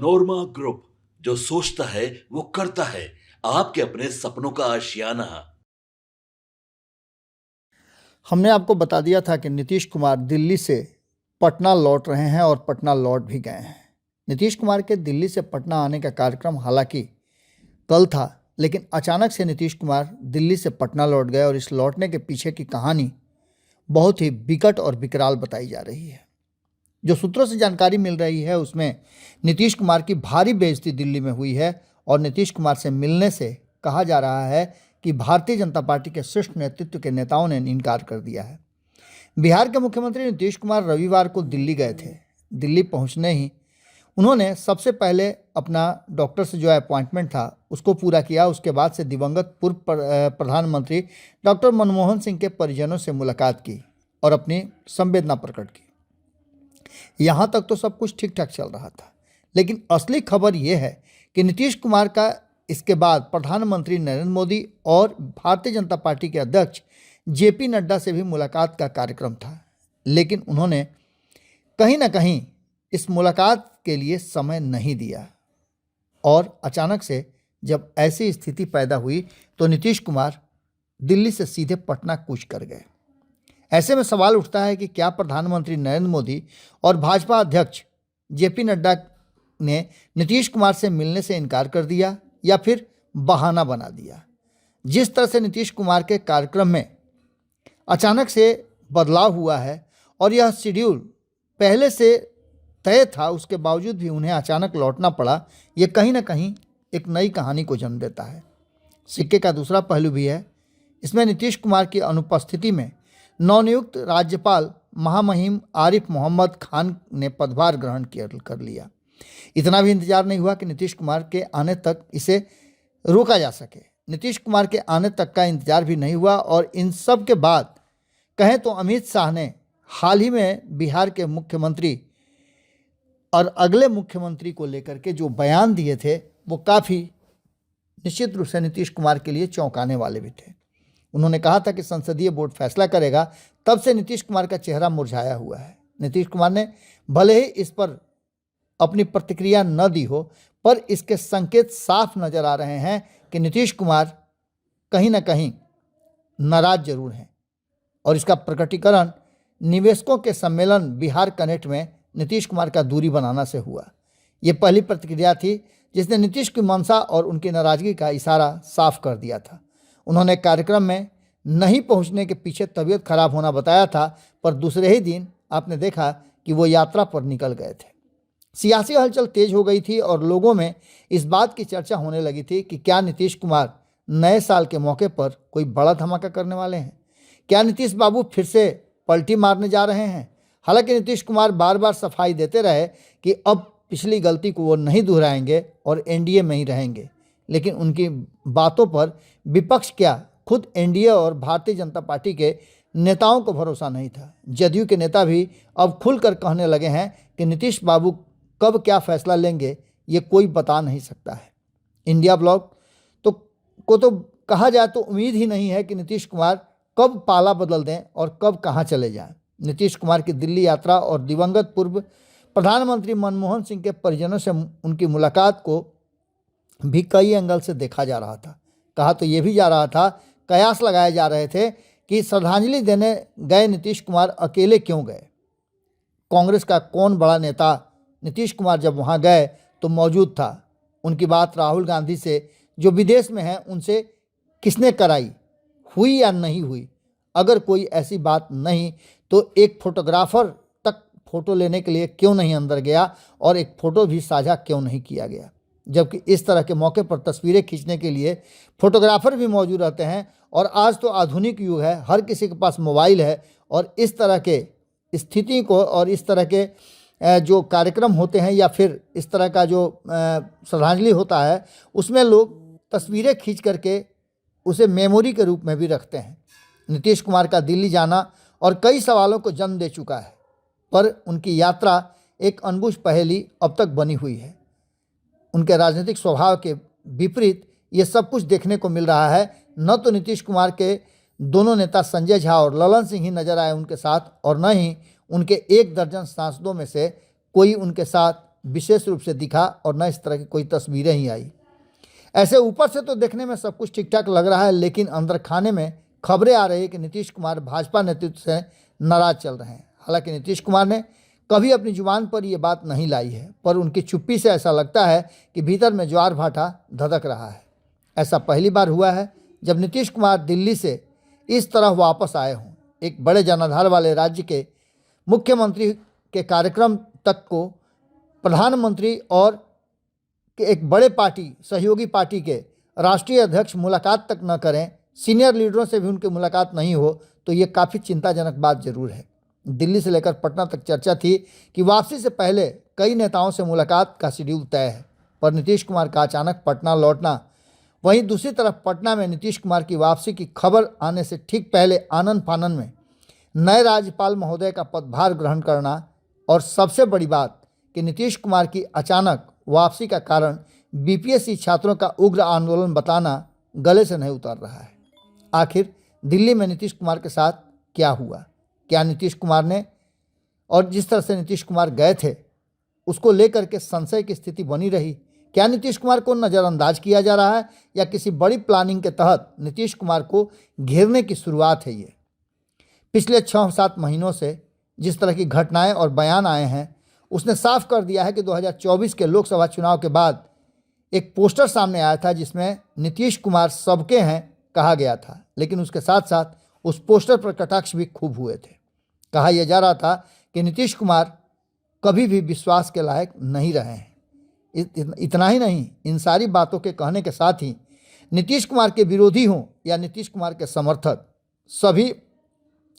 नोरमा group, जो सोचता है वो करता है। आपके अपने सपनों का आशियाना। हमने आपको बता दिया था कि नीतीश कुमार दिल्ली से पटना लौट रहे हैं और पटना लौट भी गए हैं। नीतीश कुमार के दिल्ली से पटना आने का कार्यक्रम हालांकि कल था, लेकिन अचानक से नीतीश कुमार दिल्ली से पटना लौट गए और इस लौटने के पीछे की कहानी बहुत ही विकट और विकराल बताई जा रही है। जो सूत्रों से जानकारी मिल रही है उसमें नीतीश कुमार की भारी बेइज्जती दिल्ली में हुई है और नीतीश कुमार से मिलने से कहा जा रहा है कि भारतीय जनता पार्टी के शीर्ष नेतृत्व के नेताओं ने इनकार कर दिया है। बिहार के मुख्यमंत्री नीतीश कुमार रविवार को दिल्ली गए थे। दिल्ली पहुंचने ही उन्होंने सबसे पहले अपना डॉक्टर से जो अपॉइंटमेंट था उसको पूरा किया। उसके बाद से दिवंगत पूर्व प्रधानमंत्री डॉक्टर मनमोहन सिंह के परिजनों से मुलाकात की और अपनी संवेदना प्रकट की। यहाँ तक तो सब कुछ ठीक ठाक चल रहा था, लेकिन असली खबर यह है कि नीतीश कुमार का इसके बाद प्रधानमंत्री नरेंद्र मोदी और भारतीय जनता पार्टी के अध्यक्ष जेपी नड्डा से भी मुलाकात का कार्यक्रम था, लेकिन उन्होंने कहीं ना कहीं इस मुलाकात के लिए समय नहीं दिया और अचानक से जब ऐसी स्थिति पैदा हुई तो नीतीश कुमार दिल्ली से सीधे पटना कूच कर गए। ऐसे में सवाल उठता है कि क्या प्रधानमंत्री नरेंद्र मोदी और भाजपा अध्यक्ष जेपी नड्डा ने नीतीश कुमार से मिलने से इनकार कर दिया या फिर बहाना बना दिया। जिस तरह से नीतीश कुमार के कार्यक्रम में अचानक से बदलाव हुआ है और यह शेड्यूल पहले से तय था, उसके बावजूद भी उन्हें अचानक लौटना पड़ा, यह कहीं ना कहीं एक नई कहानी को जन्म देता है। सिक्के का दूसरा पहलू भी है। इसमें नीतीश कुमार की अनुपस्थिति में नवनियुक्त राज्यपाल महामहिम आरिफ मोहम्मद खान ने पदभार ग्रहण कर लिया। इतना भी इंतजार नहीं हुआ कि नीतीश कुमार के आने तक इसे रोका जा सके। नीतीश कुमार के आने तक का इंतजार भी नहीं हुआ और इन सब के बाद कहें तो अमित शाह ने हाल ही में बिहार के मुख्यमंत्री और अगले मुख्यमंत्री को लेकर के जो बयान दिए थे वो काफ़ी निश्चित रूप से नीतीश कुमार के लिए चौंकाने वाले भी थे। उन्होंने कहा था कि संसदीय बोर्ड फैसला करेगा। तब से नीतीश कुमार का चेहरा मुरझाया हुआ है। नीतीश कुमार ने भले ही इस पर अपनी प्रतिक्रिया न दी हो, पर इसके संकेत साफ नजर आ रहे हैं कि नीतीश कुमार कहीं ना कहीं नाराज जरूर हैं और इसका प्रकटीकरण निवेशकों के सम्मेलन बिहार कनेक्ट में नीतीश कुमार का दूरी बनाना से हुआ। ये पहली प्रतिक्रिया थी जिसने नीतीश की मंशा और उनकी नाराजगी का इशारा साफ कर दिया था। उन्होंने कार्यक्रम में नहीं पहुंचने के पीछे तबीयत खराब होना बताया था, पर दूसरे ही दिन आपने देखा कि वो यात्रा पर निकल गए थे। सियासी हलचल तेज हो गई थी और लोगों में इस बात की चर्चा होने लगी थी कि क्या नीतीश कुमार नए साल के मौके पर कोई बड़ा धमाका करने वाले हैं। क्या नीतीश बाबू फिर से पलटी मारने जा रहे हैं। हालांकि नीतीश कुमार बार बार सफाई देते रहे कि अब पिछली गलती को वो नहीं दोहराएंगे और एनडीए में ही रहेंगे, लेकिन उनकी बातों पर विपक्ष क्या, खुद एनडीए और भारतीय जनता पार्टी के नेताओं को भरोसा नहीं था। जदयू के नेता भी अब खुलकर कहने लगे हैं कि नीतीश बाबू कब क्या फैसला लेंगे ये कोई बता नहीं सकता है। इंडिया ब्लॉक तो कहा जाए तो उम्मीद ही नहीं है कि नीतीश कुमार कब पाला बदल दें और कब कहां चले जाएं। नीतीश कुमार की दिल्ली यात्रा और दिवंगत पूर्व प्रधानमंत्री मनमोहन सिंह के परिजनों से उनकी मुलाकात को भी कई एंगल से देखा जा रहा था। कहा तो ये भी जा रहा था, कयास लगाए जा रहे थे कि श्रद्धांजलि देने गए नीतीश कुमार अकेले क्यों गए। कांग्रेस का कौन बड़ा नेता नीतीश कुमार जब वहाँ गए तो मौजूद था। उनकी बात राहुल गांधी से जो विदेश में हैं उनसे किसने कराई, हुई या नहीं हुई। अगर कोई ऐसी बात नहीं तो एक फोटोग्राफर तक फ़ोटो लेने के लिए क्यों नहीं अंदर गया और एक फ़ोटो भी साझा क्यों नहीं किया गया, जबकि इस तरह के मौके पर तस्वीरें खींचने के लिए फोटोग्राफर भी मौजूद रहते हैं। और आज तो आधुनिक युग है, हर किसी के पास मोबाइल है और इस तरह के स्थिति को और इस तरह के जो कार्यक्रम होते हैं या फिर इस तरह का जो श्रद्धांजलि होता है उसमें लोग तस्वीरें खींच करके उसे मेमोरी के रूप में भी रखते हैं। नीतीश कुमार का दिल्ली जाना और कई सवालों को जन्म दे चुका है, पर उनकी यात्रा एक अनबुझ पहेली अब तक बनी हुई है। उनके राजनीतिक स्वभाव के विपरीत ये सब कुछ देखने को मिल रहा है। न तो नीतीश कुमार के दोनों नेता संजय झा और ललन सिंह ही नजर आए उनके साथ, और न ही उनके 1 दर्जन सांसदों में से कोई उनके साथ विशेष रूप से दिखा और न इस तरह की कोई तस्वीरें ही आई। ऐसे ऊपर से तो देखने में सब कुछ ठीक ठाक लग रहा है, लेकिन अंदर खाने में खबरें आ रही है कि नीतीश कुमार भाजपा नेतृत्व से नाराज चल रहे हैं। हालांकि नीतीश कुमार ने कभी अपनी जुबान पर यह बात नहीं लाई है, पर उनकी चुप्पी से ऐसा लगता है कि भीतर में ज्वार भाटा धधक रहा है। ऐसा पहली बार हुआ है जब नीतीश कुमार दिल्ली से इस तरह वापस आए हों। एक बड़े जनाधार वाले राज्य के मुख्यमंत्री के कार्यक्रम तक को प्रधानमंत्री और एक बड़े पार्टी सहयोगी पार्टी के राष्ट्रीय अध्यक्ष मुलाकात तक न करें, सीनियर लीडरों से भी उनकी मुलाकात नहीं हो, तो ये काफ़ी चिंताजनक बात जरूर है। दिल्ली से लेकर पटना तक चर्चा थी कि वापसी से पहले कई नेताओं से मुलाकात का शेड्यूल तय है, पर नीतीश कुमार का अचानक पटना लौटना, वहीं दूसरी तरफ पटना में नीतीश कुमार की वापसी की खबर आने से ठीक पहले आनन फानन में नए राज्यपाल महोदय का पदभार ग्रहण करना, और सबसे बड़ी बात कि नीतीश कुमार की अचानक वापसी का कारण बीपीएससी छात्रों का उग्र आंदोलन बताना गले से नहीं उतर रहा है। आखिर दिल्ली में नीतीश कुमार के साथ क्या हुआ? क्या नीतीश कुमार ने, और जिस तरह से नीतीश कुमार गए थे उसको लेकर के संशय की स्थिति बनी रही? क्या नीतीश कुमार को नज़रअंदाज किया जा रहा है या किसी बड़ी प्लानिंग के तहत नीतीश कुमार को घेरने की शुरुआत है? ये पिछले 6-7 महीनों से जिस तरह की घटनाएं और बयान आए हैं, उसने साफ कर दिया है कि 2024 के लोकसभा चुनाव के बाद एक पोस्टर सामने आया था जिसमें नीतीश कुमार सबके हैं कहा गया था, लेकिन उसके साथ साथ उस पोस्टर पर कटाक्ष भी खूब हुए थे। कहा यह जा रहा था कि नीतीश कुमार कभी भी विश्वास के लायक नहीं रहे हैं। इतना ही नहीं, इन सारी बातों के कहने के साथ ही नीतीश कुमार के विरोधी हों या नीतीश कुमार के समर्थक, सभी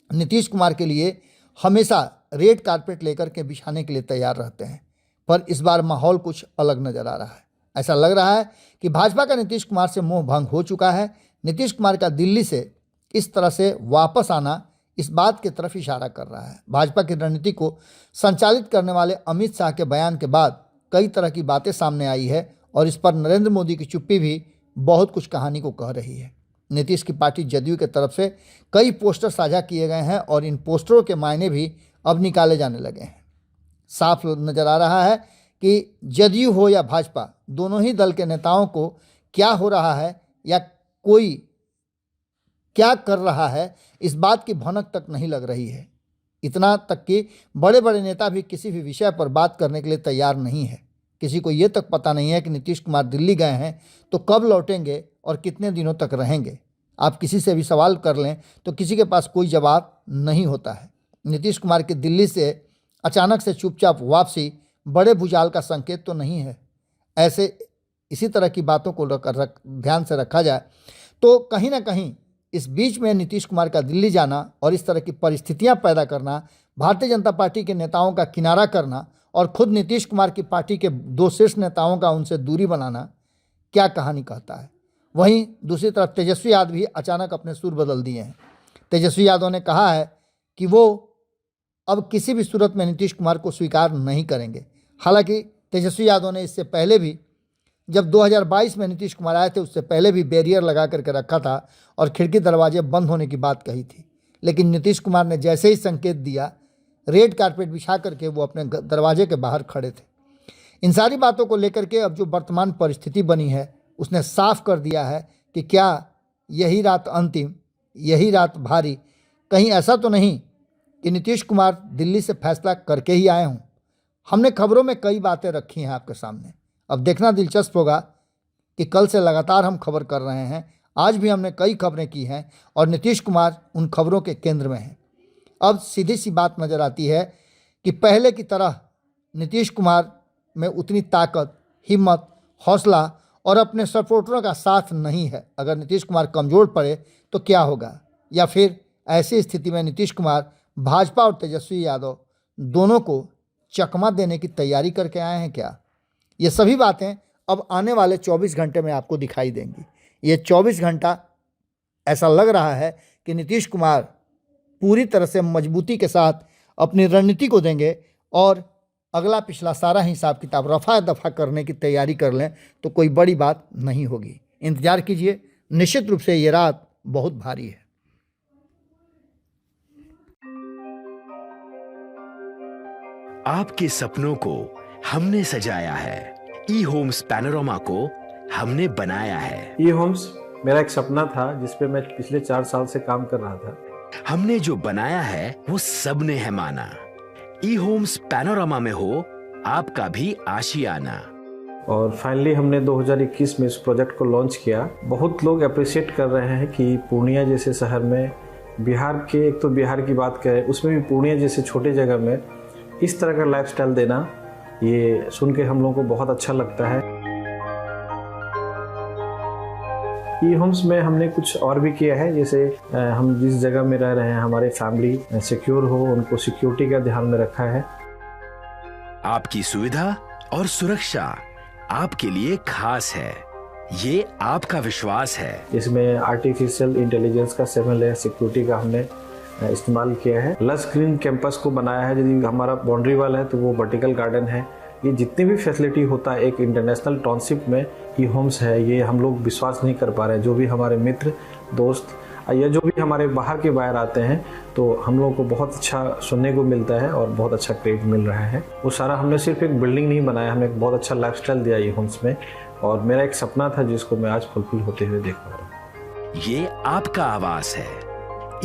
नीतीश कुमार के लिए हमेशा रेड कारपेट लेकर के बिछाने के लिए तैयार रहते हैं। पर इस बार माहौल कुछ अलग नज़र आ रहा है। ऐसा लग रहा है कि भाजपा का नीतीश कुमार से मोह भंग हो चुका है। नीतीश कुमार का दिल्ली से इस तरह से वापस आना इस बात की तरफ इशारा कर रहा है। भाजपा की रणनीति को संचालित करने वाले अमित शाह के बयान के बाद कई तरह की बातें सामने आई है, और इस पर नरेंद्र मोदी की चुप्पी भी बहुत कुछ कहानी को कह रही है। नीतीश की पार्टी जदयू की तरफ से कई पोस्टर साझा किए गए हैं और इन पोस्टरों के मायने भी अब निकाले जाने लगे हैं। साफ नज़र आ रहा है कि जदयू हो या भाजपा, दोनों ही दल के नेताओं को क्या हो रहा है या कोई क्या कर रहा है, इस बात की भनक तक नहीं लग रही है। इतना तक कि बड़े बड़े नेता भी किसी भी विषय पर बात करने के लिए तैयार नहीं है। किसी को ये तक पता नहीं है कि नीतीश कुमार दिल्ली गए हैं तो कब लौटेंगे और कितने दिनों तक रहेंगे। आप किसी से भी सवाल कर लें तो किसी के पास कोई जवाब नहीं होता है। नीतीश कुमार की दिल्ली से अचानक से चुपचाप वापसी बड़े भूचाल का संकेत तो नहीं है। ऐसे इसी तरह की बातों को ध्यान से रखा जाए तो कहीं ना कहीं इस बीच में नीतीश कुमार का दिल्ली जाना और इस तरह की परिस्थितियां पैदा करना, भारतीय जनता पार्टी के नेताओं का किनारा करना और खुद नीतीश कुमार की पार्टी के 2 शीर्ष नेताओं का उनसे दूरी बनाना क्या कहानी कहता है। वहीं दूसरी तरफ तेजस्वी यादव भी अचानक अपने सुर बदल दिए हैं। तेजस्वी यादव ने कहा है कि वो अब किसी भी सूरत में नीतीश कुमार को स्वीकार नहीं करेंगे। हालांकि तेजस्वी यादव ने इससे पहले भी, जब 2022 में नीतीश कुमार आए थे, उससे पहले भी बैरियर लगा करके रखा था और खिड़की दरवाजे बंद होने की बात कही थी। लेकिन नीतीश कुमार ने जैसे ही संकेत दिया, रेड कारपेट बिछा करके वो अपने दरवाजे के बाहर खड़े थे। इन सारी बातों को लेकर के अब जो वर्तमान परिस्थिति बनी है, उसने साफ कर दिया है कि क्या यही रात अंतिम, यही रात भारी, कहीं ऐसा तो नहीं कि नीतीश कुमार दिल्ली से फैसला करके ही आए हों। हमने खबरों में कई बातें रखी हैं आपके सामने। अब देखना दिलचस्प होगा कि कल से लगातार हम खबर कर रहे हैं, आज भी हमने कई खबरें की हैं और नीतीश कुमार उन खबरों के केंद्र में हैं। अब सीधी सी बात नज़र आती है कि पहले की तरह नीतीश कुमार में उतनी ताकत, हिम्मत, हौसला और अपने सपोर्टरों का साथ नहीं है। अगर नीतीश कुमार कमज़ोर पड़े तो क्या होगा, या फिर ऐसी स्थिति में नीतीश कुमार भाजपा और तेजस्वी यादव दोनों को चकमा देने की तैयारी करके आए हैं क्या? ये सभी बातें अब आने वाले 24 घंटे में आपको दिखाई देंगी। ये 24 घंटा ऐसा लग रहा है कि नीतीश कुमार पूरी तरह से मजबूती के साथ अपनी रणनीति को देंगे और अगला पिछला सारा हिसाब किताब रफा दफा करने की तैयारी कर लें तो कोई बड़ी बात नहीं होगी। इंतजार कीजिए, निश्चित रूप से ये रात बहुत भारी है। आपके सपनों को हमने सजाया है। ई होम्स पैनोरामा को हमने बनाया है। ई होम्स मेरा एक सपना था जिस पे मैं पिछले 4 साल से काम कर रहा था। हमने जो बनाया है वो सबने है माना। ई होम्स पैनोरामा में हो आपका भी आशियाना। और फाइनली हमने 2021 में इस प्रोजेक्ट को लॉन्च किया। बहुत लोग अप्रिशिएट कर रहे हैं कि पूर्णिया जैसे शहर में, बिहार के, एक तो बिहार की बात करें उसमें भी पूर्णिया जैसे छोटे जगह में इस तरह का लाइफस्टाइल देना, ये सुन के हम लोगों को बहुत अच्छा लगता है। ई होम्स में हमने कुछ और भी किया है, जैसे हम जिस जगह में रह रहे हैं हमारे फैमिली सिक्योर हो, उनको सिक्योरिटी का ध्यान में रखा है। आपकी सुविधा और सुरक्षा आपके लिए खास है, ये आपका विश्वास है। इसमें आर्टिफिशियल इंटेलिजेंस का 7 लेयर सिक्योरिटी का हमने इस्तेमाल किया है। लस ग्रीन कैंपस को बनाया है। यदि हमारा बाउंड्री वाल है तो वो वर्टिकल गार्डन है। ये जितनी भी फैसिलिटी होता है एक इंटरनेशनल टाउनशिप में ई होम्स है, ये हम लोग विश्वास नहीं कर पा रहे हैं। जो भी हमारे मित्र दोस्त या जो भी हमारे बाहर के बाहर आते हैं तो हम लोगों को बहुत अच्छा सुनने को मिलता है और बहुत अच्छा क्रेडिट मिल रहा है। वो सारा हमने सिर्फ एक बिल्डिंग नहीं बनाया, हमें एक बहुत अच्छा लाइफस्टाइल दिया ई होम्स में, और मेरा एक सपना था जिसको मैं आज फुलफिल होते हुए देख पा रहा हूँ। ये आपका आवास है।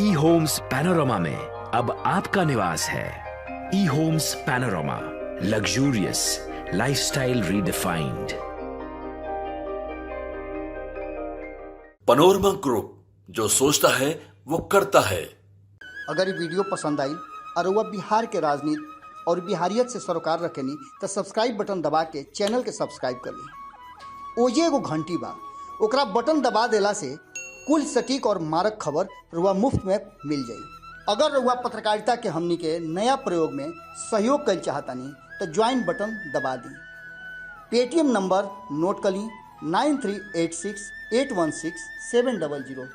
ई होम्स पैनोरामा में अब आपका निवास है। E homes panorama, luxurious lifestyle redefined. Panorama group, जो सोचता है वो करता है। अगर ये वीडियो पसंद आई और वह बिहार के राजनीति और बिहारियत से सरोकार रखेनी तो सब्सक्राइब बटन दबा के चैनल के सब्सक्राइब कर ली। ओजे एगो घंटी बा, ओकरा बटन दबा देला से कुल सटीक और मारक खबर रुआ मुफ्त में मिल जाई। अगर रुआ पत्रकारिता के हमनी के नया प्रयोग में सहयोग कर चाहतानी तो ज्वाइन बटन दबा दी। पेटीएम नंबर नोट कर ली 9386 816 700।